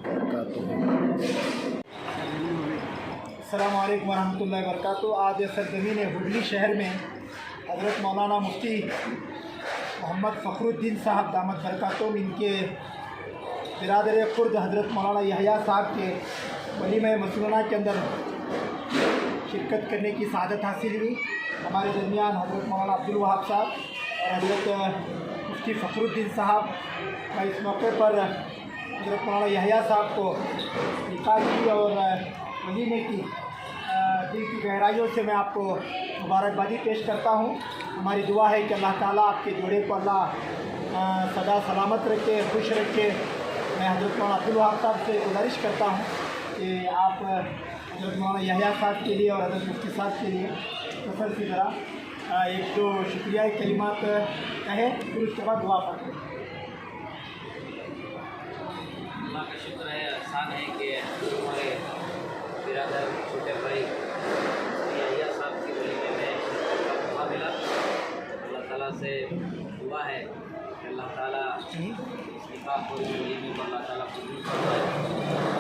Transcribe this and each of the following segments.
वबरकातुहू। अस्सलामु अलैकुम वरहमतुल्लाहि वबरकातुहू। आज सरज़मीन हुडली शहर में हज़रत मौलाना मुफ्ती मोहम्मद फ़खरुद्दीन साहब दामत बरकातुहुम इनके बिरादर ख़ुर्द हज़रत मौलाना यहया साहब के वलीमा मसनूना के अंदर शिरकत करने की सआदत हासिल हुई। हमारे दरमियान हज़रत मौलाना अब्दुल वहाब साहब और हज़रत मुफ्ती फ़खरुद्दीन साहब। मैं इस मौके पर हज़रत मौलाना यहया साहब को निकाह की और वलीमे की दिल की गहराइयों से मैं आपको मुबारकबादी पेश करता हूँ। हमारी दुआ है कि अल्लाह ताला आपके जोड़े को अल्लाह सदा सलामत रखे, खुश रखे। मैं हज़रत मौलाना अब्दुल वहाब साहब से गुजारिश करता हूँ कि आप हज़रत मौलाना यहया साहब के लिए और हज़रत मुफ्ती साहब के लिए फसल की तरह एक दो शुक्रिया कलिमात कहें, फिर उसके बाद दुआ पढ़ें। अल्लाह का शुक्र है, एहसान है कि हमारे बिरादर छोटे भाई यहया साहब की वलीमे में मौका मिला। अल्लाह ताला से दुआ है कि अल्लाह ताला इस निकाह को इस वलीमे में अल्लाह ताला कबूल फरमाए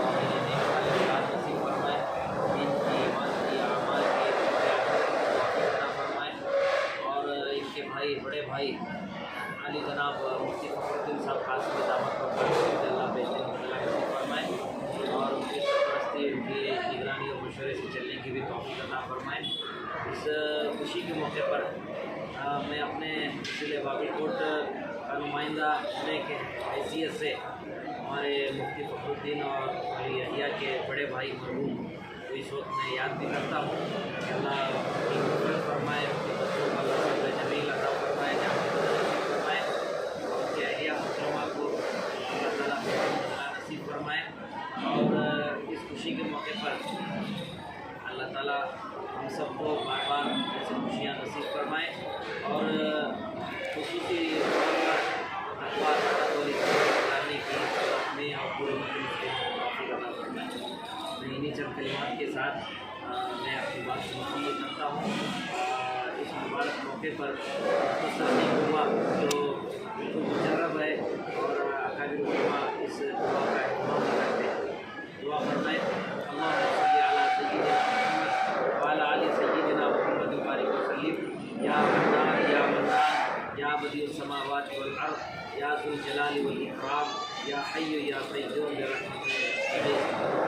और इन्हें औलाद नसीब फरमाए, इनकी ईमान की आमाल की अता फरमाए और इनके भाई बड़े भाई अली जनाब मुफ्ती फ़खरुद्दीन साहब खास में दामत अल्लाह बेहतरीन फरमाए और उनकी सरपरस्ती, उनकी निगरानी और मशवरे से चलने की भी तौफ़ीक़ अता फरमाए। इस खुशी के मौके पर मैं अपने ज़िले बागलकोट का नुमाइंदा होने के हैसियत से हमारे मुफ्ती फ़खरुद्दीन और यहया के बड़े भाई मरहूम को इस वक्त मैं याद भी करता हूँ। अल्लाह की मग़फ़िरत फरमाए, उनके बच्चों को अल्लाह सब्र जमील अता फरमाए, फरमाए और उनके अहलिया मुहतरमा को अल्लाह ताला नसीब फरमाए और इस खुशी के मौके पर अल्लाह ताला हम सबको बार बार ऐसी खुशियाँ नसीब फरमाए और खुसूसी करने की अपने और पूरे फरमाए। इन्हीं चंद कलिमात के साथ मैं अपनी बात समाप्त करता हूँ। इस मुबारक मौके पर हुआ जो बिल्कुल मुजर्रब है और अकाबिर उलमा इस दुआ का एहतमाम करते हैं। दुआ फरमाए अल्लाह अला सय्यिदिना मुहम्मद व अला आलि सय्यिदिना मुहम्मद बारिक वसल्लिम या मन्नान या मन्नान या बदिउस समावाति वल अर्द या ज़ुल जलाली वल इकराम या हय्यु या क़य्यूम बिरहमतिक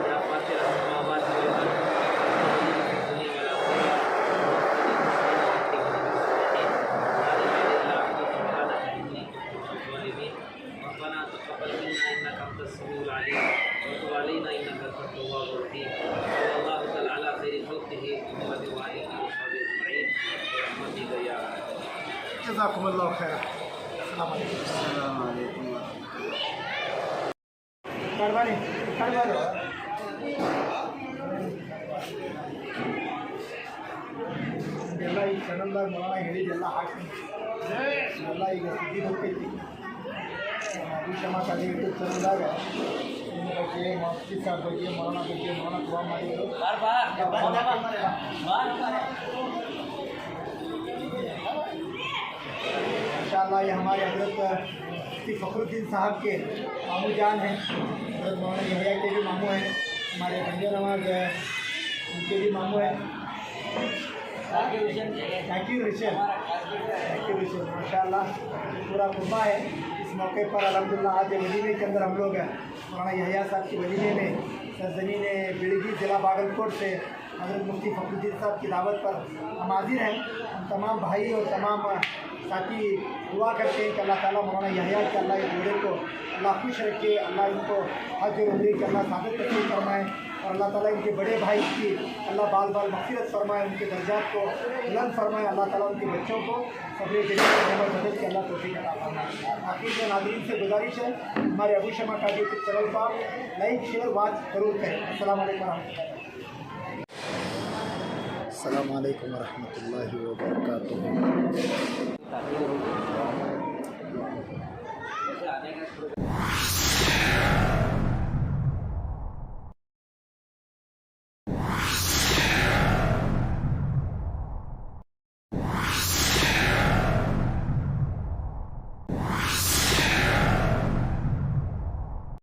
या फ़ातिर समावाति वल अर्द दुनिया वल आखिरह रब्बना तक़ब्बल मिन्ना इन्नका अंतस समीउल अलीम व तुब अलैना इन्नका अंतत तव्वाबुर रहीम। सल्लल्लाहु तआला अला खैरि खल्क़िही मुहम्मद व आलिहि व सहबिहि अजमईन बिरहमतिक या जज़ाकुमुल्लाहु खैरन। अस्सलामु अलैकुम। अस्सलामु अलैकुम। ಎಲ್ಲ ಈ ಚಾನಲ್ದಾಗ ಮೌಲಾನ ಹೇಳಿದ್ದೆಲ್ಲ ಹಾಕ್ತೀನಿ ಎಲ್ಲ ಈಗ ಸುದ್ದಿ ಹೋಗ್ತೈತಿ ಅಭಿಷಮ ಕಾಲಿ ಯೂಟ್ಯೂಬ್ ಚಾನಲ್ದಾಗ ಇದ್ರ ಬಗ್ಗೆ ಮುಫ್ತಿ ಸಾಹಬ್ ಬಗ್ಗೆ ಮೌಲಾನ ದುವಾ ಮಾಡಿದ್ರು। इंशाअल्लाह ये हमारे हज़रत मुफ्ती फ़खरुद्दीन साहब के मामू जान हैं। हज़रत मौलाना यहया के भी मामू हैं, हमारे बंदे नवाज उनके भी मामू हैं। थैंक यू रिशन माशाअल्लाह पूरा कुर्बा है। इस मौके पर अल्हम्दुलिल्लाह आज वलीमे के अंदर हम लोग मौलाना यहया साहब की वलीमे में सरज़मीन बिड़गी ज़िला बागलकोट से हज़रत मुफ्ती फ़खरुद्दीन साहब की दावत पर हम हाजिर हैं। हम तमाम भाई और तमाम साथी दुआ करते हैं कि अल्लाह ताला मौलाना यहया के अल्लाह इस जोड़े को अल्लाह खुश रखे, अल्लाह इनको हज और उम्रे के अल्लाह साबित नसीब फरमाए और अल्लाह ताला इनके बड़े भाई की अल्लाह बाल बाल मग़फ़िरत फरमाए, उनके दर्जात को बुलंद फरमाए। अल्लाह ताला उनके बच्चों को सब्र जमील नेमत बदल के अल्लाह तौफ़ीक़ अता फरमाए। आखिर में नाज़रीन से गुजारिश है हमारे अबू शमा का यूट्यूब चैनल पर लाइक शेयर वाच ज़रूर करें। अस्सलामु अलैकुम वरहमतुल्लाहि वबरकातुहू।